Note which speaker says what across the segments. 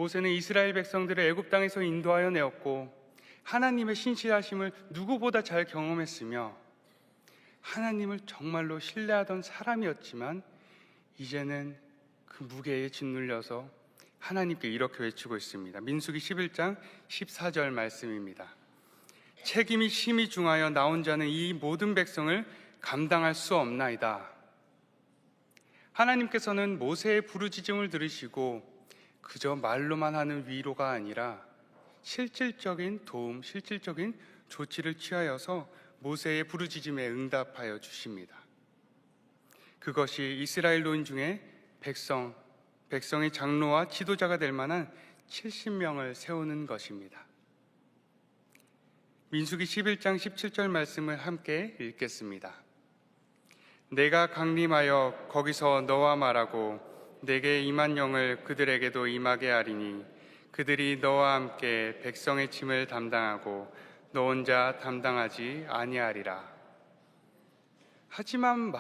Speaker 1: 모세는 이스라엘 백성들을 애굽 땅에서 인도하여 내었고 하나님의 신실하심을 누구보다 잘 경험했으며 하나님을 정말로 신뢰하던 사람이었지만 이제는 그 무게에 짓눌려서 하나님께 이렇게 외치고 있습니다. 민수기 11장 14절 말씀입니다. 책임이 심히 중하여 나 혼자는 이 모든 백성을 감당할 수 없나이다. 하나님께서는 모세의 부르짖음을 들으시고 그저 말로만 하는 위로가 아니라 실질적인 도움, 실질적인 조치를 취하여서 모세의 부르짖음에 응답하여 주십니다. 그것이 이스라엘 노인 중에 백성의 장로와 지도자가 될 만한 70명을 세우는 것입니다. 민수기 11장 17절 말씀을 함께 읽겠습니다. 내가 강림하여 거기서 너와 말하고 내게 임한 영을 그들에게도 임하게 하리니 그들이 너와 함께 백성의 짐을 담당하고 너 혼자 담당하지 아니하리라. 하지만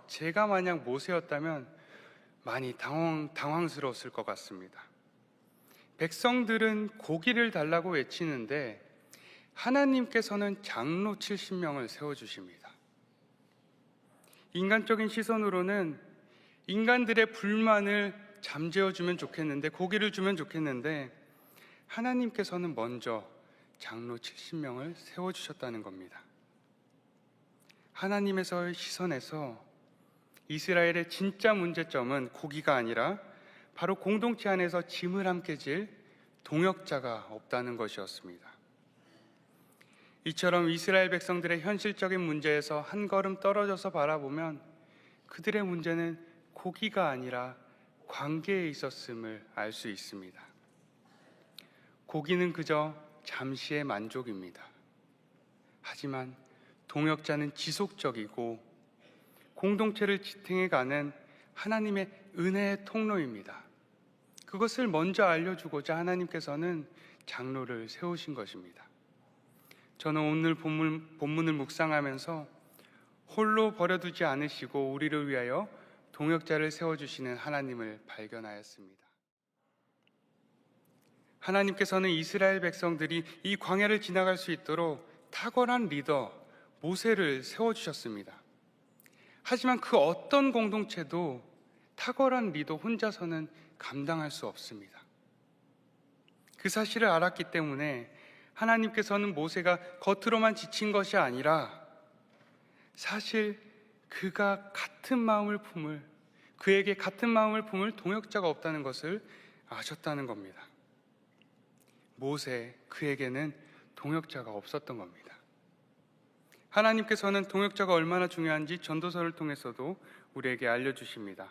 Speaker 1: 제가 만약 모세였다면 많이 당황스러웠을 것 같습니다. 백성들은 고기를 달라고 외치는데 하나님께서는 장로 70명을 세워주십니다. 인간적인 시선으로는 인간들의 불만을 잠재워주면 좋겠는데, 고기를 주면 좋겠는데 하나님께서는 먼저 장로 70명을 세워주셨다는 겁니다. 하나님의 시선에서 이스라엘의 진짜 문제점은 고기가 아니라 바로 공동체 안에서 짐을 함께 질 동역자가 없다는 것이었습니다. 이처럼 이스라엘 백성들의 현실적인 문제에서 한 걸음 떨어져서 바라보면 그들의 문제는 고기가 아니라 관계에 있었음을 알 수 있습니다. 고기는 그저 잠시의 만족입니다. 하지만 동역자는 지속적이고 공동체를 지탱해가는 하나님의 은혜의 통로입니다. 그것을 먼저 알려주고자 하나님께서는 장로를 세우신 것입니다. 저는 오늘 본문을 묵상하면서 홀로 버려두지 않으시고 우리를 위하여 동역자를 세워주시는 하나님을 발견하였습니다. 하나님께서는 이스라엘 백성들이 이 광야를 지나갈 수 있도록 탁월한 리더 모세를 세워주셨습니다. 하지만 그 어떤 공동체도 탁월한 리더 혼자서는 감당할 수 없습니다. 그 사실을 알았기 때문에 하나님께서는 모세가 겉으로만 지친 것이 아니라 사실 그에게 같은 마음을 품을 동역자가 없다는 것을 아셨다는 겁니다. 그에게는 동역자가 없었던 겁니다. 하나님께서는 동역자가 얼마나 중요한지 전도서를 통해서도 우리에게 알려주십니다.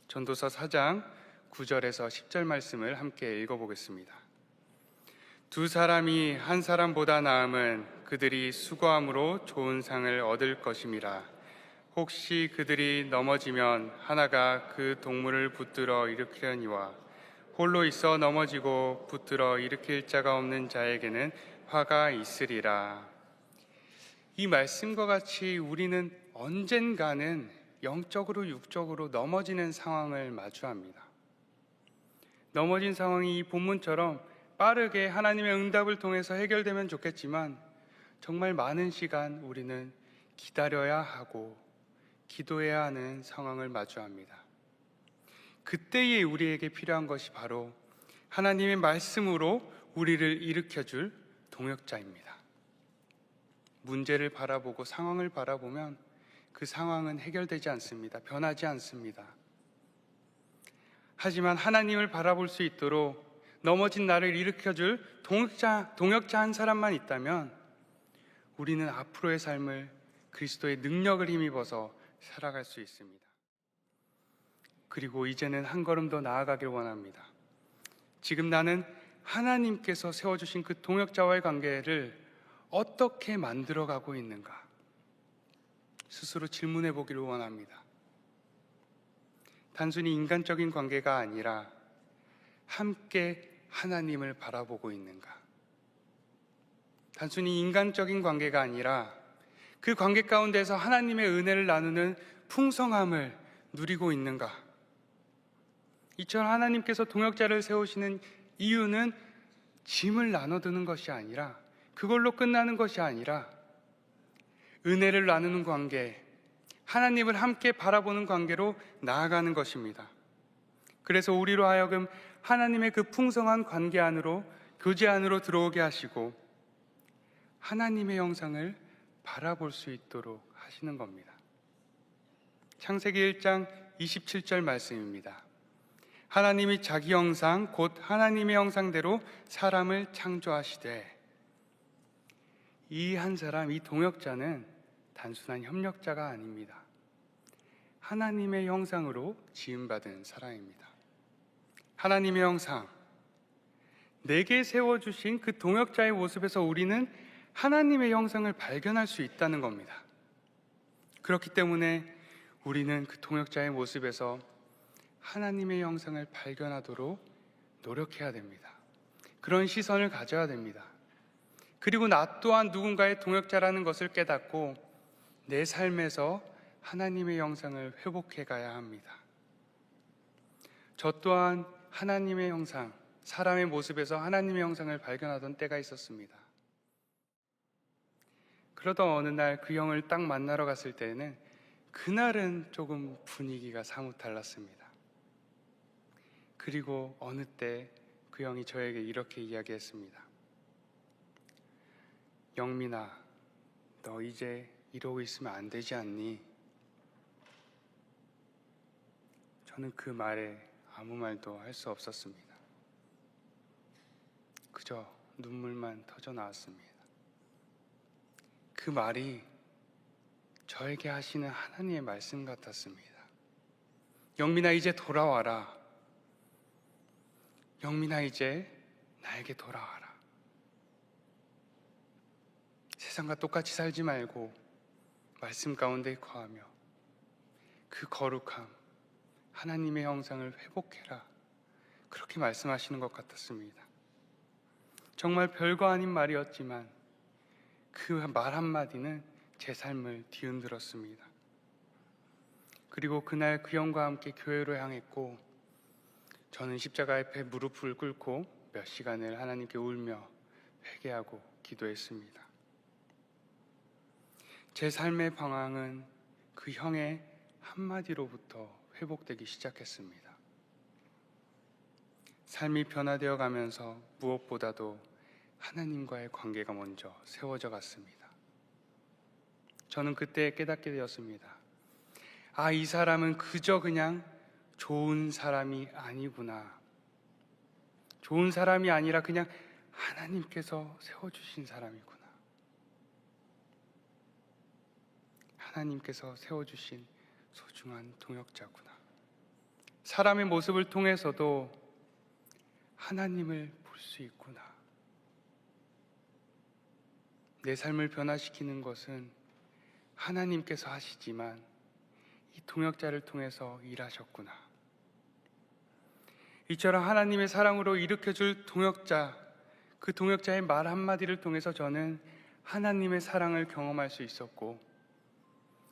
Speaker 1: 전도서 4장 9절에서 10절 말씀을 함께 읽어보겠습니다. 두 사람이 한 사람보다 나음은 그들이 수고함으로 좋은 상을 얻을 것임이라. 혹시 그들이 넘어지면 하나가 그 동물을 붙들어 일으키려니와 홀로 있어 넘어지고 붙들어 일으킬 자가 없는 자에게는 화가 있으리라. 이 말씀과 같이 우리는 언젠가는 영적으로 육적으로 넘어지는 상황을 마주합니다. 넘어진 상황이 이 본문처럼 빠르게 하나님의 응답을 통해서 해결되면 좋겠지만 정말 많은 시간 우리는 기다려야 하고 기도해야 하는 상황을 마주합니다. 그때에 우리에게 필요한 것이 바로 하나님의 말씀으로 우리를 일으켜줄 동역자입니다. 문제를 바라보고 상황을 바라보면 그 상황은 해결되지 않습니다. 변하지 않습니다. 하지만 하나님을 바라볼 수 있도록 넘어진 나를 일으켜줄 동역자 한 사람만 있다면 우리는 앞으로의 삶을 그리스도의 능력을 힘입어서 살아갈 수 있습니다. 그리고 이제는 한 걸음 더 나아가길 원합니다. 지금 나는 하나님께서 세워주신 그 동역자와의 관계를 어떻게 만들어가고 있는가 스스로 질문해 보기를 원합니다. 단순히 인간적인 관계가 아니라 함께 하나님을 바라보고 있는가? 단순히 인간적인 관계가 아니라 그 관계 가운데서 하나님의 은혜를 나누는 풍성함을 누리고 있는가? 이처럼 하나님께서 동역자를 세우시는 이유는 짐을 나눠드는 것이 아니라, 그걸로 끝나는 것이 아니라 은혜를 나누는 관계, 하나님을 함께 바라보는 관계로 나아가는 것입니다. 그래서 우리로 하여금 하나님의 그 풍성한 관계 안으로, 교제 안으로 들어오게 하시고 하나님의 형상을 바라볼 수 있도록 하시는 겁니다. 창세기 1장 27절 말씀입니다. 하나님이 자기 형상 곧 하나님의 형상대로 사람을 창조하시되, 이 한 사람, 이 동역자는 단순한 협력자가 아닙니다. 하나님의 형상으로 지음받은 사람입니다. 하나님의 형상, 내게 세워주신 그 동역자의 모습에서 우리는 하나님의 형상을 발견할 수 있다는 겁니다. 그렇기 때문에 우리는 그 동역자의 모습에서 하나님의 형상을 발견하도록 노력해야 됩니다. 그런 시선을 가져야 됩니다. 그리고 나 또한 누군가의 동역자라는 것을 깨닫고 내 삶에서 하나님의 형상을 회복해 가야 합니다. 저 또한 하나님의 형상, 사람의 모습에서 하나님의 형상을 발견하던 때가 있었습니다. 그러던 어느 날 그 형을 딱 만나러 갔을 때는 그날은 조금 분위기가 사뭇 달랐습니다. 그리고 어느 때 그 형이 저에게 이렇게 이야기했습니다. 영민아, 너 이제 이러고 있으면 안 되지 않니? 저는 그 말에 아무 말도 할 수 없었습니다. 그저 눈물만 터져 나왔습니다. 그 말이 저에게 하시는 하나님의 말씀 같았습니다. 영민아, 이제 돌아와라. 영민아, 이제 나에게 돌아와라. 세상과 똑같이 살지 말고 말씀 가운데 거하며 그 거룩함, 하나님의 형상을 회복해라. 그렇게 말씀하시는 것 같았습니다. 정말 별거 아닌 말이었지만 그 말 한마디는 제 삶을 뒤흔들었습니다. 그리고 그날 그 형과 함께 교회로 향했고, 저는 십자가 앞에 무릎을 꿇고 몇 시간을 하나님께 울며 회개하고 기도했습니다. 제 삶의 방황은 그 형의 한마디로부터 회복되기 시작했습니다. 삶이 변화되어 가면서 무엇보다도 하나님과의 관계가 먼저 세워져 갔습니다. 저는 그때 깨닫게 되었습니다. 아, 이 사람은 그저 그냥 좋은 사람이 아니구나. 좋은 사람이 아니라 그냥 하나님께서 세워주신 사람이구나. 하나님께서 세워주신 소중한 동역자구나. 사람의 모습을 통해서도 하나님을 볼 수 있구나. 내 삶을 변화시키는 것은 하나님께서 하시지만 이 동역자를 통해서 일하셨구나. 이처럼 하나님의 사랑으로 일으켜줄 동역자, 그 동역자의 말 한마디를 통해서 저는 하나님의 사랑을 경험할 수 있었고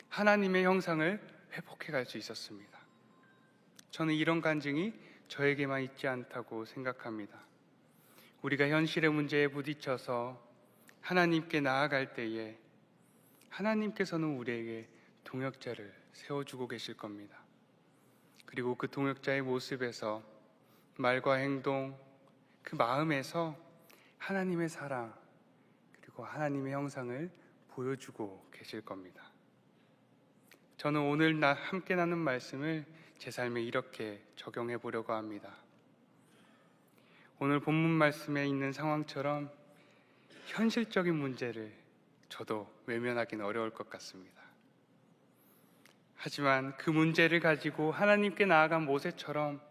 Speaker 1: 하나님의 형상을 회복해 갈 수 있었습니다. 저는 이런 간증이 저에게만 있지 않다고 생각합니다. 우리가 현실의 문제에 부딪혀서 하나님께 나아갈 때에 하나님께서는 우리에게 동역자를 세워주고 계실 겁니다. 그리고 그 동역자의 모습에서, 말과 행동, 그 마음에서 하나님의 사랑 그리고 하나님의 형상을 보여주고 계실 겁니다. 저는 오늘 함께 나눈 말씀을 제 삶에 이렇게 적용해 보려고 합니다. 오늘 본문 말씀에 있는 상황처럼 현실적인 문제를 저도 외면하기는 어려울 것 같습니다. 하지만 그 문제를 가지고 하나님께 나아간 모세처럼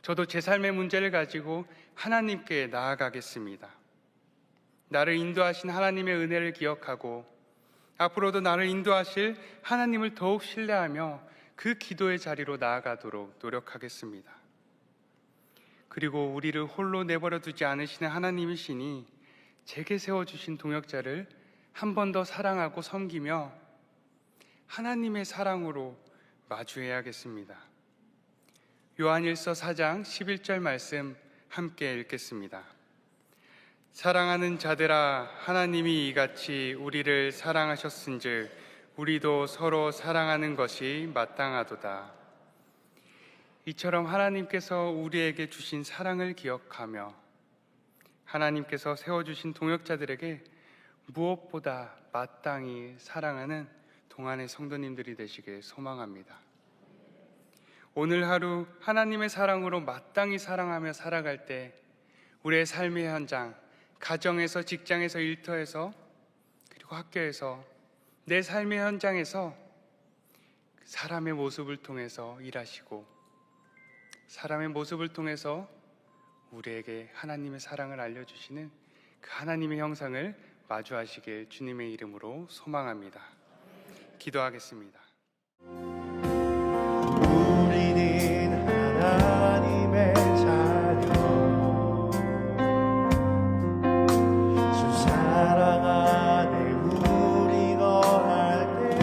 Speaker 1: 저도 제 삶의 문제를 가지고 하나님께 나아가겠습니다. 나를 인도하신 하나님의 은혜를 기억하고 앞으로도 나를 인도하실 하나님을 더욱 신뢰하며 그 기도의 자리로 나아가도록 노력하겠습니다. 그리고 우리를 홀로 내버려 두지 않으시는 하나님이시니 제게 세워주신 동역자를 한 번 더 사랑하고 섬기며 하나님의 사랑으로 마주해야겠습니다. 요한일서 4장 11절 말씀 함께 읽겠습니다. 사랑하는 자들아, 하나님이 이같이 우리를 사랑하셨은즉 우리도 서로 사랑하는 것이 마땅하도다. 이처럼 하나님께서 우리에게 주신 사랑을 기억하며 하나님께서 세워주신 동역자들에게 무엇보다 마땅히 사랑하는 동안의 성도님들이 되시길 소망합니다. 오늘 하루 하나님의 사랑으로 마땅히 사랑하며 살아갈 때 우리의 삶의 현장, 가정에서, 직장에서, 일터에서, 그리고 학교에서, 내 삶의 현장에서 사람의 모습을 통해서 일하시고 사람의 모습을 통해서 우리에게 하나님의 사랑을 알려주시는 그 하나님의 형상을 마주하시길 주님의 이름으로 소망합니다. 기도하겠습니다.
Speaker 2: 우리는 하나님의 자녀, 주 사랑 안에 우리 거할 때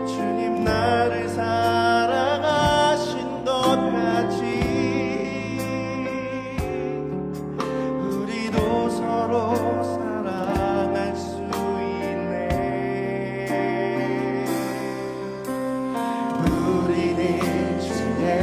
Speaker 2: 주님 나를 사랑하신 것 같이 우리도 서로 사랑할 수 있네. 우리는 주의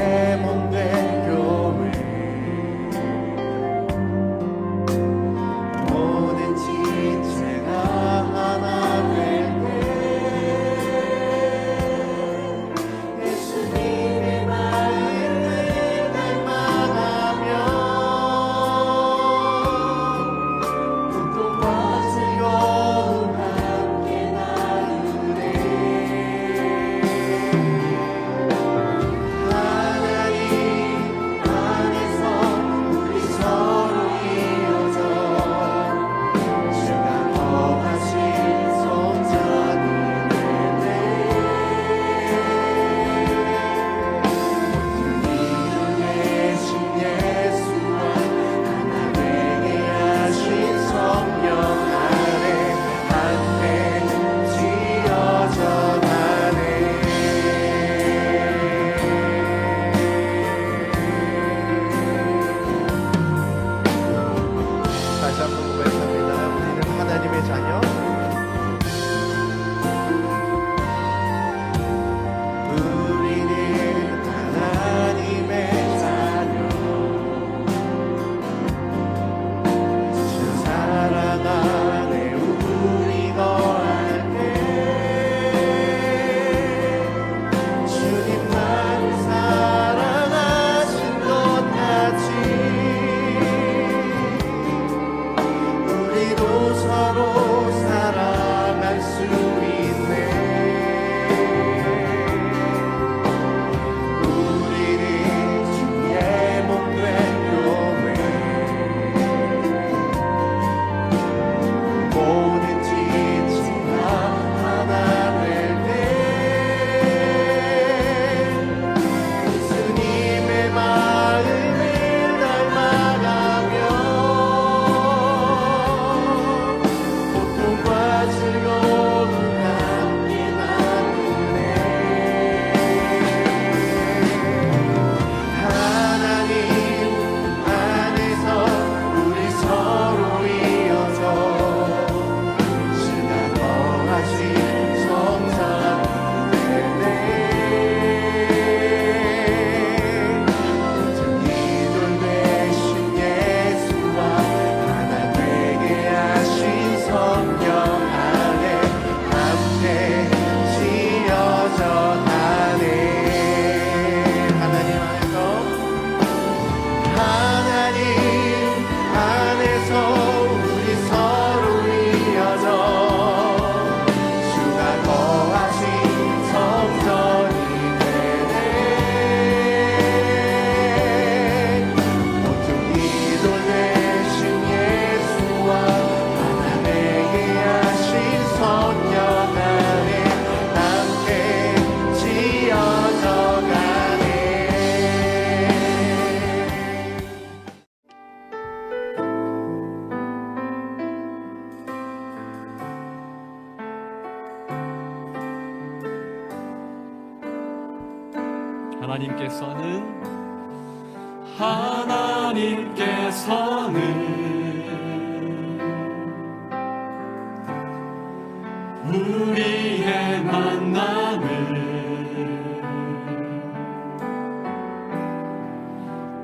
Speaker 3: 우리의 만남을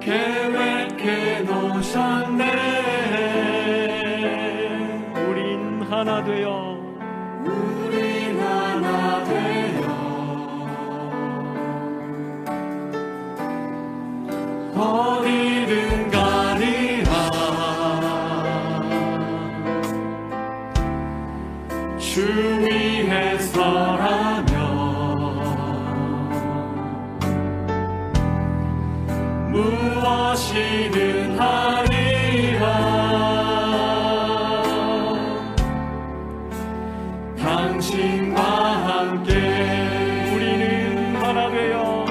Speaker 3: 계획해 놓으셨네. 우린 하나 되어 어디든 가리라. 주 위에 서라면 무엇이든 하리라. 당신과 함께 우리는 하나 되어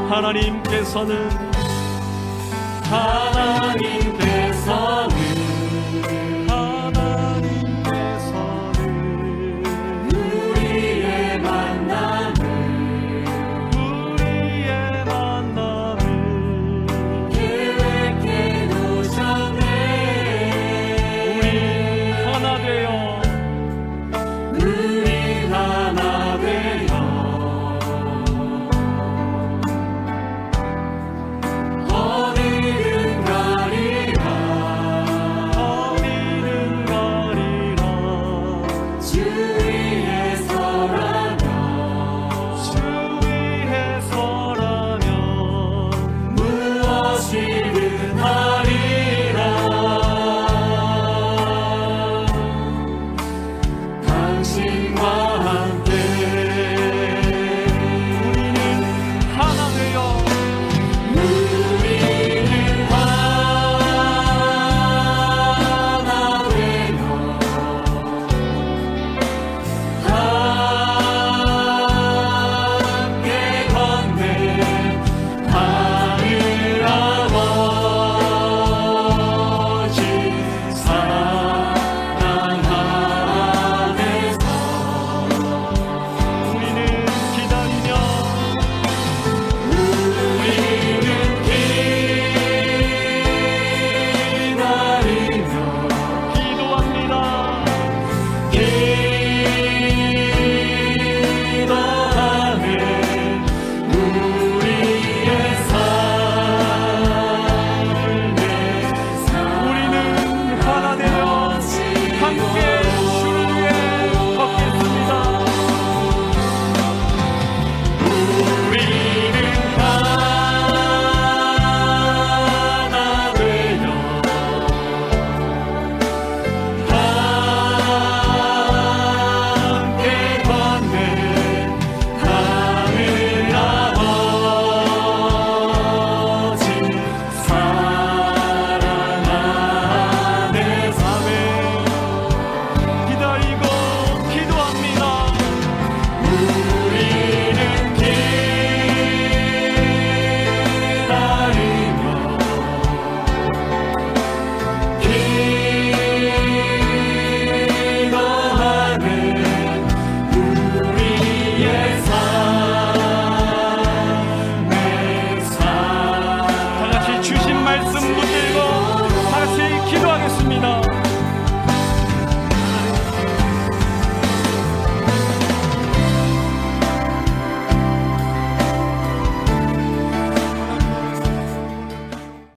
Speaker 3: 하나님께서는